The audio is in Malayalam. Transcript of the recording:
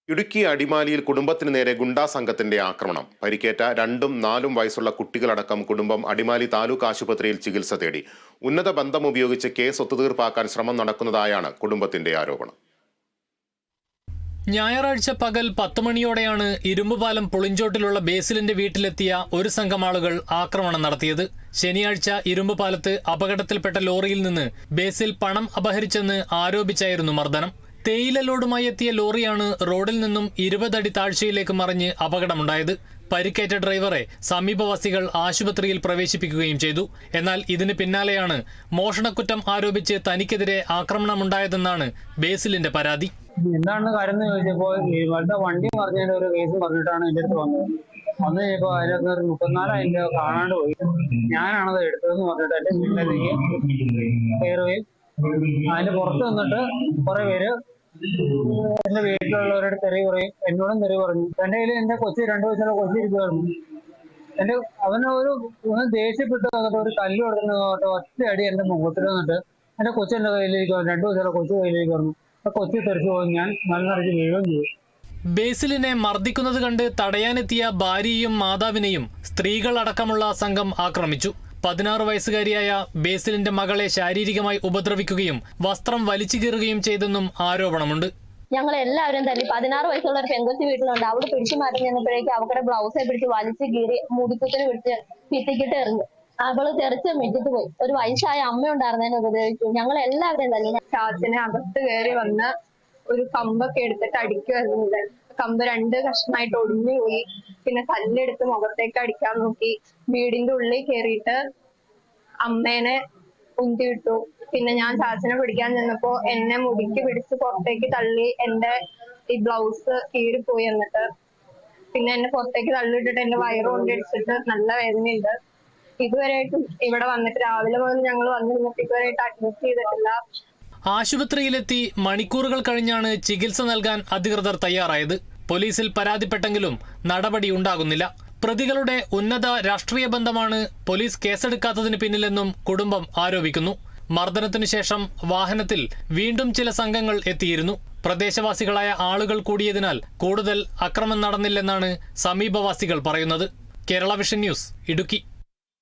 ഇടുക്കി അടിമാലിയിൽ കുടുംബത്തിന് നേരെ ഗുണ്ടാ സംഘത്തിന്റെ ആക്രമണം. പരിക്കേറ്റ 2ഉം 4ഉം വയസ്സുള്ള കുട്ടികളടക്കം കുടുംബം അടിമാലി താലൂക്ക് ആശുപത്രിയിൽ ചികിത്സ തേടി. ഉന്നത ബന്ധം ഉപയോഗിച്ച് കേസ് ഒത്തുതീർപ്പാക്കാൻ ശ്രമം നടക്കുന്നതായാണ് കുടുംബത്തിന്റെ ആരോപണം. ഞായറാഴ്ച പകൽ 10 മണിയോടെയാണ് ഇരുമ്പുപാലം പുളിഞ്ചോട്ടിലുള്ള ബേസിലിന്റെ വീട്ടിലെത്തിയ ഒരു സംഘം ആളുകൾ ആക്രമണം നടത്തിയത്. ശനിയാഴ്ച ഇരുമ്പുപാലത്ത് അപകടത്തിൽപ്പെട്ട ലോറിയിൽ നിന്ന് ബേസിൽ പണം അപഹരിച്ചെന്ന് ആരോപിച്ചായിരുന്നു മർദ്ദനം. തേയില ലോഡുമായി എത്തിയ ലോറിയാണ് റോഡിൽ നിന്നും 20 അടി താഴ്ചയിലേക്ക് മറിഞ്ഞ് അപകടമുണ്ടായത്. പരിക്കേറ്റ ഡ്രൈവറെ സമീപവാസികൾ ആശുപത്രിയിൽ പ്രവേശിപ്പിക്കുകയും ചെയ്തു. എന്നാൽ ഇതിന് പിന്നാലെയാണ് മോഷണക്കുറ്റം ആരോപിച്ച് തനിക്കെതിരെ ആക്രമണമുണ്ടായതെന്നാണ് ബേസിലിന്റെ പരാതി. എന്താണ് കാര്യം എന്ന് ചോദിച്ചപ്പോൾ ഇവരുടെ വണ്ടി മറിഞ്ഞതിന്റെ ഒരു കേസും പറഞ്ഞിട്ടാണ് എൻ്റെ അടുത്ത് വന്നത്. വന്നു കഴിഞ്ഞപ്പോൾ അതിനകത്ത് ഒരു 34,000 രൂപ കാണാണ്ട് പോയി. ഞാനാണത് എടുത്തതെന്ന് പറഞ്ഞിട്ട് എൻ്റെ വീട്ടിലേക്ക് കയറുകയും അതിന്റെ പുറത്ത് നിന്നിട്ട് കുറെ പേര് എന്റെ വീട്ടിലുള്ളവരുടെ തെറി പറയും, എന്നോടും തെറി പറഞ്ഞു. എന്റെ കയ്യിൽ എന്റെ കൊച്ചി 2 വയസ്സുള്ള കൊച്ചി ഇരിക്കുമായിരുന്നു. അവന് ദേഷ്യപ്പെട്ട് വന്നിട്ട് ഒരു കല്ല് കൊടുത്തിട്ട് ഒറ്റയടി എന്റെ മുഖത്തിൽ വന്നിട്ട് എന്റെ കൊച്ചിന്റെ കയ്യിലിരിക്കും, 2 വയസ്സുള്ള കൊച്ചു കയ്യിലിരിക്കുന്നു. കൊച്ചി തെറിച്ചു പോയി. ഞാൻ മലനടിച്ച് വീഴുകയും ചെയ്തു. ബേസിലിനെ മർദ്ദിക്കുന്നത് കണ്ട് തടയാനെത്തിയ ഭാര്യയെയും മാതാവിനെയും സ്ത്രീകൾ അടക്കമുള്ള സംഘം ആക്രമിച്ചു. 16 വയസ്സുകാരിയായ ബേസിലിന്റെ മകളെ ശാരീരികമായി ഉപദ്രവിക്കുകയും വസ്ത്രം വലിച്ചു കീറുകയും ചെയ്തെന്നും ആരോപണമുണ്ട്. ഞങ്ങൾ എല്ലാവരും തന്നെ 16 വയസ്സുള്ള ഒരു പെങ്കൊച്ചി വീട്ടിലുണ്ട്. അവിടെ പിടിച്ചു മാറ്റി നിന്നപ്പോഴേക്കും അവരുടെ ബ്ലൗസെ പിടിച്ച് വലിച്ചു കീറി മുടിക്കുത്തിന് പിടിച്ച് ഭിത്തിക്കിട്ട് എറിഞ്ഞു. അവള് തെറിച്ച് മിറ്റിട്ട് പോയി. ഒരു വയസ്സായ അമ്മ ഉണ്ടായിരുന്നതിനെ ഉപദ്രവിച്ചു. ഞങ്ങൾ എല്ലാവരും തന്നെ. ചാച്ചനെ അകത്ത് കയറി വന്ന് ഒരു കമ്പൊക്കെ എടുത്തിട്ട് അടിക്കുമായിരുന്നു. കമ്പ് 2 കഷ്ണമായിട്ട് ഒടിഞ്ഞു പോയി. പിന്നെ കല്ലെടുത്ത് മുഖത്തേക്ക് അടിക്കാൻ നോക്കി. വീടിന്റെ ഉള്ളിൽ കയറിയിട്ട് അമ്മേനെ ഉന്തിയിട്ടു. പിന്നെ ഞാൻ ചാച്ചനെ പിടിക്കാൻ ചെന്നപ്പോ എന്നെ മുടിക്ക് പിടിച്ച് പുറത്തേക്ക് തള്ളി. എന്റെ ഈ ബ്ലൗസ് കീറിപ്പോയി. എന്നിട്ട് പിന്നെ എന്നെ പുറത്തേക്ക് തള്ളിയിട്ടിട്ട് എന്റെ വയറ് കൊണ്ടിടിച്ചിട്ട് നല്ല വേദനയുണ്ട്. ഇതുവരെയായിട്ടും ഇവിടെ വന്നിട്ട് രാവിലെ മുതൽ ഞങ്ങൾ വന്നിരുന്നിട്ട് ഇതുവരെയായിട്ട് അഡ്മിറ്റ് ചെയ്തിട്ടില്ല. ആശുപത്രിയിലെത്തി മണിക്കൂറുകൾ കഴിഞ്ഞാണ് ചികിത്സ നൽകാൻ അധികൃതർ തയ്യാറായത്. പോലീസിൽ പരാതിപ്പെട്ടെങ്കിലും നടപടി ഉണ്ടാകുന്നില്ല. പ്രതികളുടെ ഉന്നത രാഷ്ട്രീയ ബന്ധമാണ് പോലീസ് കേസെടുക്കാത്തതിന് പിന്നിലെന്നും കുടുംബം ആരോപിക്കുന്നു. മർദ്ദനത്തിനു ശേഷം വാഹനത്തിൽ വീണ്ടും ചില സംഘങ്ങൾ എത്തിയിരുന്നു. പ്രദേശവാസികളായ ആളുകൾ കൂടിയതിനാൽ കൂടുതൽ അക്രമം നടന്നില്ലെന്നാണ് സമീപവാസികൾ പറയുന്നത്. Kerala vision news, Idukki.